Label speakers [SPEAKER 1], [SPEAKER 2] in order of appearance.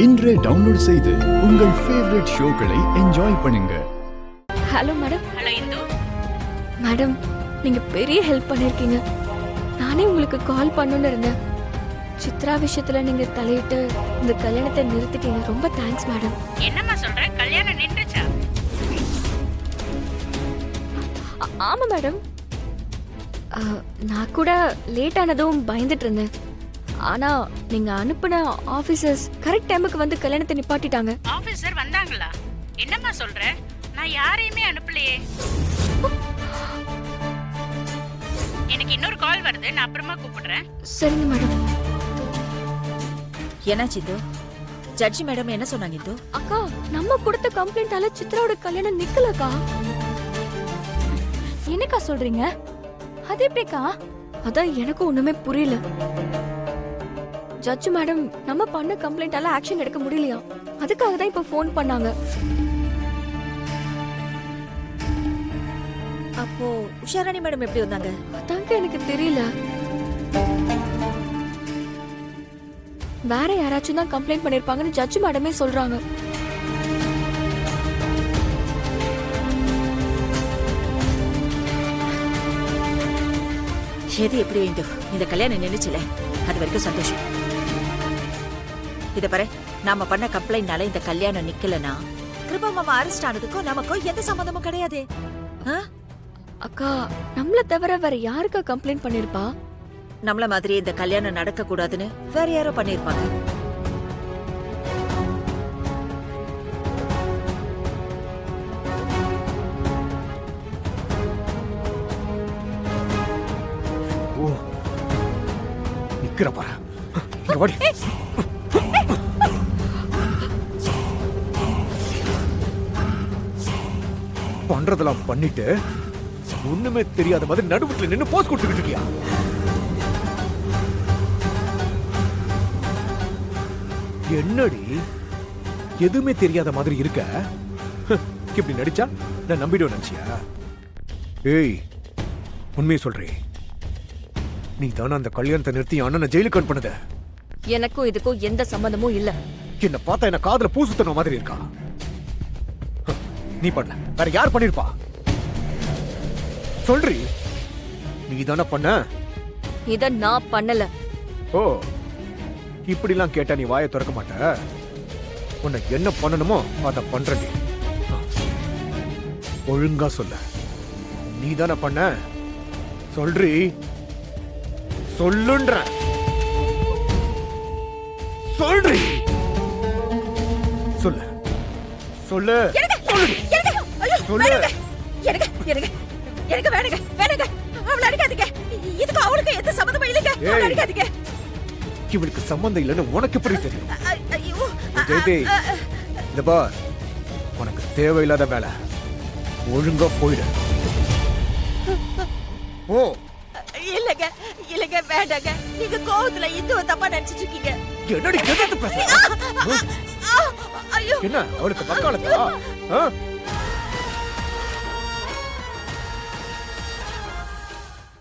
[SPEAKER 1] இன்றே டவுன்லோட் செய்து உங்கள் ஃபேவரட் ஷோக்களை என்ஜாய் பண்ணுங்க.
[SPEAKER 2] Hello madam.
[SPEAKER 3] Hello Hindu.
[SPEAKER 2] Madam, நீங்க பெரிய ஹெல்ப் பண்ணிருக்கீங்க. நானே உங்களுக்கு கால் பண்ணணும்னு இருந்தேன். சித்ரா விஷயத்துல நீங்க தலையிட்டு இந்த கல்யாணத்தை நிறுத்திட்டீங்க. ரொம்ப தேங்க்ஸ் மேடம்.
[SPEAKER 3] என்னம்மா சொல்ற? கல்யாணம் நின்றுச்சா?
[SPEAKER 2] ஆமா மேடம். நான் கூட லேட் ஆனதும் பயந்துட்டு இருந்தேன். ஆனா நீங்க அனுப்புன ஆபீசர்ஸ் கரெக்ட் டைமுக்கு வந்து கல்யாணத்தை நிப்பாட்டிட்டாங்க.
[SPEAKER 3] ஆபீசர் வந்தாங்களா? என்னம்மா சொல்ற? நான் யாரையுமே அனுப்பலையே. எனக்கு இன்னொரு கால் வருது, நான் அப்புறமா கூப்பிடுறேன்.
[SPEAKER 2] சரிங்க மேடம்.
[SPEAKER 4] என்னாச்சு இது? ஜட்ஜி மேடம் என்ன சொன்னாங்க இது?
[SPEAKER 2] அக்கா, நம்ம கொடுத்த கம்ப்ளைண்டால சித்ராவோட கல்யாணம் நிக்கலக்கா.
[SPEAKER 5] என்னக்கா சொல்றீங்க? அது எப்படிக்கா?
[SPEAKER 2] அதான் எனக்கும் ஒண்ணுமே புரியல. ஜட்ஜ் மேடம் நம்ம பண்ண கம்ப்ளைண்டால ஆக்ஷன் எடுக்க முடியலையா, அதுக்காக தான் இப்ப ஃபோன் பண்ணாங்க.
[SPEAKER 4] அப்போ உஷாராணி மேடம் எப்படி வந்தாங்க?
[SPEAKER 2] அதாங்க எனக்கு தெரியல. வேற யாராச்சும் தான் கம்ப்ளைண்ட் பண்ணிருப்பாங்கன்னு ஜட்ஜ் மேடமே சொல்றாங்க.
[SPEAKER 4] எது எப்படியோ இந்து, இந்த கல்யாணம் நின்னுச்சுல, அது வரைக்கும் சந்தோஷம். இத பாரு, நாம பண்ண கம்ப்ளைண்ட்னால இந்த கல்யாணம் நிக்கலனா கிருபா மாமா அரெஸ்ட் ஆனதுக்கும் நமக்கும் எந்த சம்பந்தமும் கிடையாது.
[SPEAKER 2] அக்கா, நம்மள தவிர வேற யாருக்கா கம்ப்ளைண்ட் பண்ணிருப்பா?
[SPEAKER 4] நம்மள மாதிரி இந்த கல்யாணம் நடக்க கூடாதுன்னு வேற யாரோ பண்ணிருப்பாங்க.
[SPEAKER 6] ஓ, நிக்கிற பாரு. இங்க வாடி. பண்றதெல்லாம் பண்ணிட்டு ஒண்ணுமே தெரியாத மாதிரி நடுவுல நின்னு போஸ் கொடுத்துக்கிட்டு இருக்கியா? என்னடி எதுவுமே தெரியாத மாதிரி இருக்க? இப்படி நடிச்சா நான் நம்பிடுவேன் நினைச்சியா? ஏய், உண்மையை சொல்றே, நீ தானே அந்த கல்யாணத்தை நிறுத்தி அண்ணனை ஜெயிலுக்கு அனுப்புனத?
[SPEAKER 2] எனக்கும் இதுக்கும் எந்த சம்பந்தமும் இல்ல.
[SPEAKER 6] என்ன பார்த்தா என்ன காதுல பூ சுத்தன மாதிரி இருக்கா? நீ பண்ணல, வேற யார் பண்ணிருப்பா? சொல்றி, நீ தானே பண்ண?
[SPEAKER 2] இத நான் பண்ணல.
[SPEAKER 6] ஓ, இப்படிலாம் கேட்டா நீ வாயை திறக்க மாட்ட. உன்னை என்ன பண்ணணுமோ அத பண்றடி. ஒழுங்கா சொல்ல, நீ தானே பண்ண? சொல்றி, சொல்லுன்ற. சொல்றி, சொல்லு சொல்லு சொல்லு.
[SPEAKER 4] எனக்கு வேணுங்க வேணுங்க, அவளை அடிக்காதீங்க. இதுக்கு அவளுக்கு எந்த சம்பந்தமும் இல்லைங்க. அவளை அடிக்காதீங்க.
[SPEAKER 6] இவளுக்கு சம்பந்தம் இல்லைன்னு உனக்கு எப்படி தெரியும்?
[SPEAKER 4] ஐயோ
[SPEAKER 6] ஜெயதி, இந்த பார், உனக்கு தேவையில்லாத வேலை. ஒழுங்கா போயிடு. ஓ,
[SPEAKER 4] இல்லங்க இல்லங்க, வேண்டாங்க. நீங்க கோவத்துல இந்துவ தப்பா நினைச்சிட்டு இருக்கீங்க.
[SPEAKER 6] என்னடி எதிர்த்து பேசுற?
[SPEAKER 4] ஐயோ,
[SPEAKER 6] என்ன அவளுக்கு பக்காலத்தா?